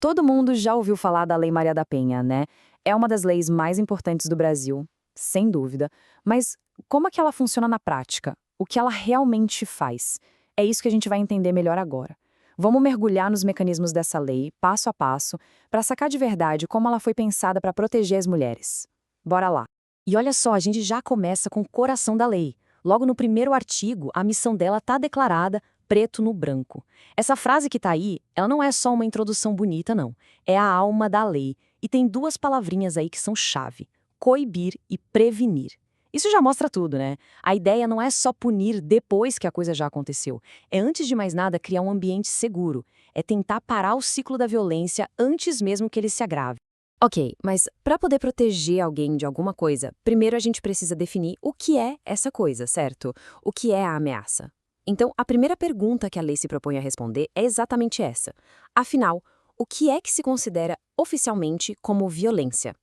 Todo mundo já ouviu falar da Lei Maria da Penha, né? É uma das leis mais importantes do Brasil, sem dúvida. Mas como é que ela funciona na prática? O que ela realmente faz? É isso que a gente vai entender melhor agora. Vamos mergulhar nos mecanismos dessa lei, passo a passo, para sacar de verdade como ela foi pensada para proteger as mulheres. Bora lá. E olha só, a gente já começa com o coração da lei. Logo no primeiro artigo, a missão dela está declarada preto no branco. Essa frase que está aí, ela não é só uma introdução bonita, não. É a alma da lei. E tem duas palavrinhas aí que são chave: coibir e prevenir. Isso já mostra tudo, né? A ideia não é só punir depois que a coisa já aconteceu. É, antes de mais nada, criar um ambiente seguro. É tentar parar o ciclo da violência antes mesmo que ele se agrave. Ok, mas para poder proteger alguém de alguma coisa, primeiro a gente precisa definir o que é essa coisa, certo? O que é a ameaça? Então, a primeira pergunta que a lei se propõe a responder é exatamente essa. Afinal, o que é que se considera oficialmente como violência?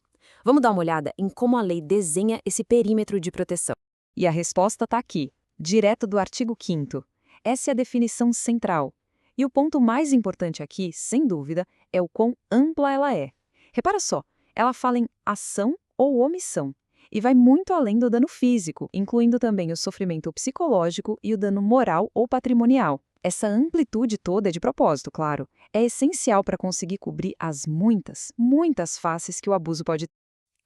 Vamos dar uma olhada em como a lei desenha esse perímetro de proteção. E a resposta está aqui, direto do artigo 5º. Essa é a definição central. E o ponto mais importante aqui, sem dúvida, é o quão ampla ela é. Repara só, ela fala em ação ou omissão. E vai muito além do dano físico, incluindo também o sofrimento psicológico e o dano moral ou patrimonial. Essa amplitude toda é de propósito, claro. É essencial para conseguir cobrir as muitas faces que o abuso pode ter.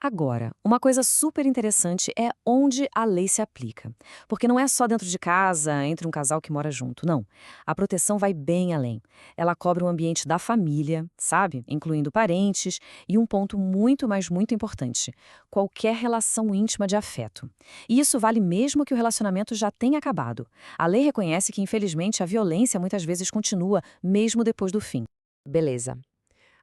Agora, uma coisa super interessante é onde a lei se aplica. Porque não é só dentro de casa, entre um casal que mora junto, não. A proteção vai bem além. Ela cobre o ambiente da família, sabe? Incluindo parentes, e um ponto muito importante: qualquer relação íntima de afeto. E isso vale mesmo que o relacionamento já tenha acabado. A lei reconhece que, infelizmente, a violência muitas vezes continua mesmo depois do fim. Beleza.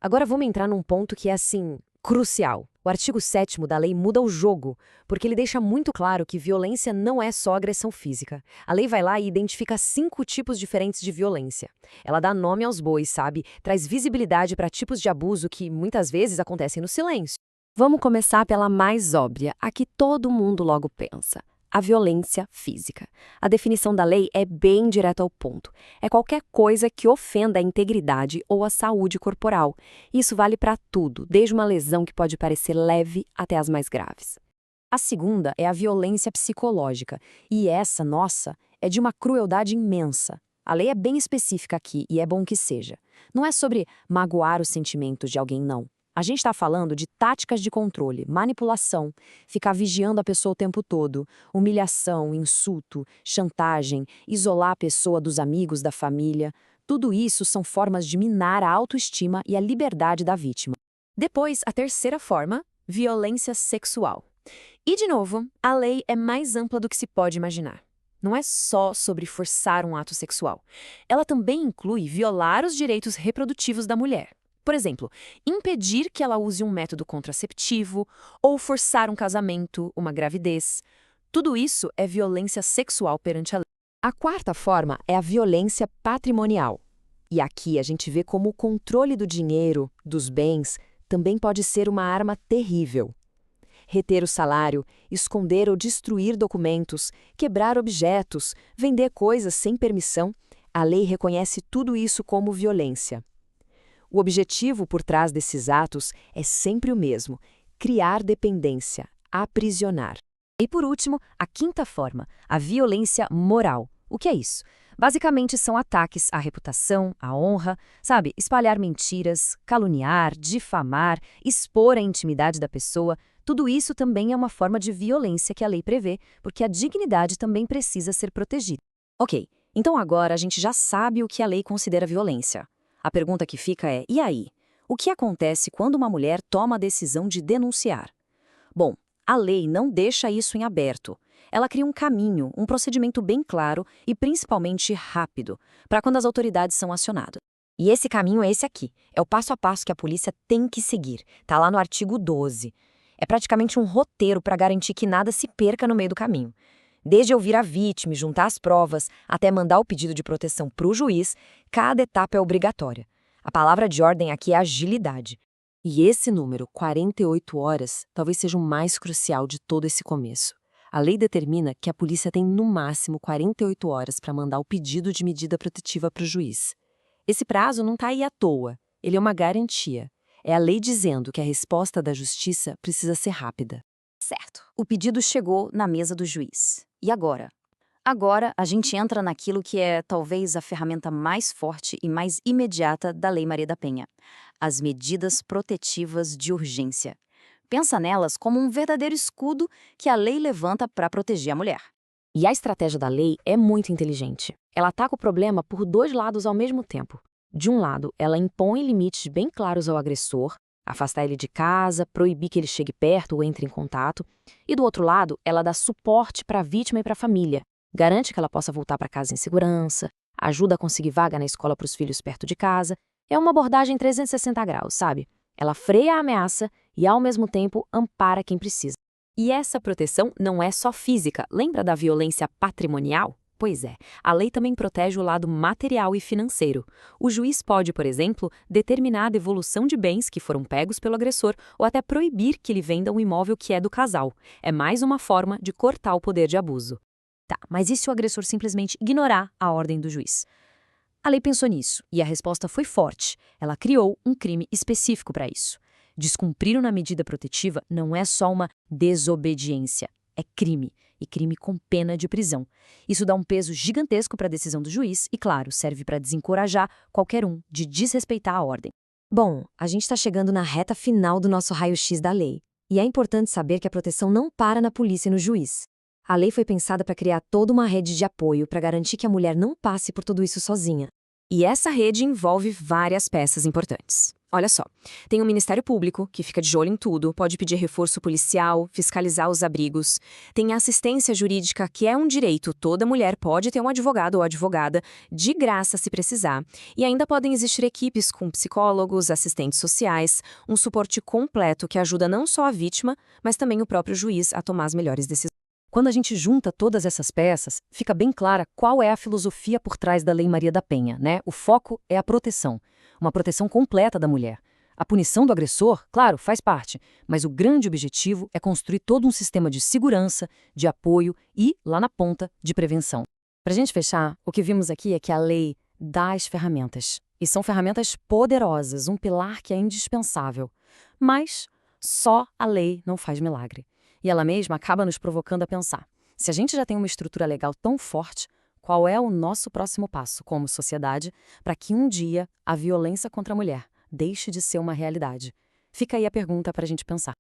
Agora vamos entrar num ponto que é, assim, crucial. O artigo 7º da lei muda o jogo, porque ele deixa muito claro que violência não é só agressão física. A lei vai lá e identifica 5 tipos diferentes de violência. Ela dá nome aos bois, sabe? Traz visibilidade para tipos de abuso que muitas vezes acontecem no silêncio. Vamos começar pela mais óbvia, a que todo mundo logo pensa: a violência física. A definição da lei é bem direta ao ponto. É qualquer coisa que ofenda a integridade ou a saúde corporal. Isso vale para tudo, desde uma lesão que pode parecer leve até as mais graves. A segunda é a violência psicológica, e essa, nossa, é de uma crueldade imensa. A lei é bem específica aqui, e é bom que seja. Não é sobre magoar os sentimentos de alguém, não. A gente está falando de táticas de controle, manipulação, ficar vigiando a pessoa o tempo todo, humilhação, insulto, chantagem, isolar a pessoa dos amigos, da família. Tudo isso são formas de minar a autoestima e a liberdade da vítima. Depois, a terceira forma, violência sexual. E, de novo, a lei é mais ampla do que se pode imaginar. Não é só sobre forçar um ato sexual. Ela também inclui violar os direitos reprodutivos da mulher. Por exemplo, impedir que ela use um método contraceptivo ou forçar um casamento, uma gravidez. Tudo isso é violência sexual perante a lei. A quarta forma é a violência patrimonial. E aqui a gente vê como o controle do dinheiro, dos bens, também pode ser uma arma terrível. Reter o salário, esconder ou destruir documentos, quebrar objetos, vender coisas sem permissão, a lei reconhece tudo isso como violência. O objetivo por trás desses atos é sempre o mesmo: criar dependência, aprisionar. E por último, a quinta forma, a violência moral. O que é isso? Basicamente são ataques à reputação, à honra, sabe? Espalhar mentiras, caluniar, difamar, expor a intimidade da pessoa. Tudo isso também é uma forma de violência que a lei prevê, porque a dignidade também precisa ser protegida. Ok, então agora a gente já sabe o que a lei considera violência. A pergunta que fica é: e aí? O que acontece quando uma mulher toma a decisão de denunciar? Bom, a lei não deixa isso em aberto. Ela cria um caminho, um procedimento bem claro e principalmente rápido, para quando as autoridades são acionadas. E esse caminho é esse aqui. É o passo a passo que a polícia tem que seguir. Tá lá no artigo 12. É praticamente um roteiro para garantir que nada se perca no meio do caminho. Desde ouvir a vítima e juntar as provas, até mandar o pedido de proteção para o juiz, cada etapa é obrigatória. A palavra de ordem aqui é agilidade. E esse número, 48 horas, talvez seja o mais crucial de todo esse começo. A lei determina que a polícia tem no máximo 48 horas para mandar o pedido de medida protetiva para o juiz. Esse prazo não está aí à toa. Ele é uma garantia. É a lei dizendo que a resposta da justiça precisa ser rápida. Certo. O pedido chegou na mesa do juiz. E agora? Agora a gente entra naquilo que é talvez a ferramenta mais forte e mais imediata da Lei Maria da Penha: as medidas protetivas de urgência. Pensa nelas como um verdadeiro escudo que a lei levanta para proteger a mulher. E a estratégia da lei é muito inteligente. Ela ataca o problema por dois lados ao mesmo tempo. De um lado, ela impõe limites bem claros ao agressor, afastar ele de casa, proibir que ele chegue perto ou entre em contato. E do outro lado, ela dá suporte para a vítima e para a família. Garante que ela possa voltar para casa em segurança, ajuda a conseguir vaga na escola para os filhos perto de casa. É uma abordagem 360 graus, sabe? Ela freia a ameaça e, ao mesmo tempo, ampara quem precisa. E essa proteção não é só física. Lembra da violência patrimonial? Pois é, a lei também protege o lado material e financeiro. O juiz pode, por exemplo, determinar a devolução de bens que foram pegos pelo agressor ou até proibir que ele venda um imóvel que é do casal. É mais uma forma de cortar o poder de abuso. Tá, mas e se o agressor simplesmente ignorar a ordem do juiz? A lei pensou nisso e a resposta foi forte. Ela criou um crime específico para isso. Descumprir uma medida protetiva não é só uma desobediência, é crime, e crime com pena de prisão. Isso dá um peso gigantesco para a decisão do juiz e, claro, serve para desencorajar qualquer um de desrespeitar a ordem. Bom, a gente está chegando na reta final do nosso raio-x da lei. E é importante saber que a proteção não para na polícia e no juiz. A lei foi pensada para criar toda uma rede de apoio para garantir que a mulher não passe por tudo isso sozinha. E essa rede envolve várias peças importantes. Olha só, tem o Ministério Público, que fica de olho em tudo, pode pedir reforço policial, fiscalizar os abrigos. Tem a assistência jurídica, que é um direito. Toda mulher pode ter um advogado ou advogada, de graça se precisar. E ainda podem existir equipes com psicólogos, assistentes sociais, um suporte completo que ajuda não só a vítima, mas também o próprio juiz a tomar as melhores decisões. Quando a gente junta todas essas peças, fica bem clara qual é a filosofia por trás da Lei Maria da Penha, né? O foco é a proteção, uma proteção completa da mulher. A punição do agressor, claro, faz parte, mas o grande objetivo é construir todo um sistema de segurança, de apoio e, lá na ponta, de prevenção. Para a gente fechar, o que vimos aqui é que a lei dá as ferramentas. E são ferramentas poderosas, um pilar que é indispensável. Mas só a lei não faz milagre. E ela mesma acaba nos provocando a pensar: se a gente já tem uma estrutura legal tão forte, qual é o nosso próximo passo como sociedade para que um dia a violência contra a mulher deixe de ser uma realidade? Fica aí a pergunta para a gente pensar.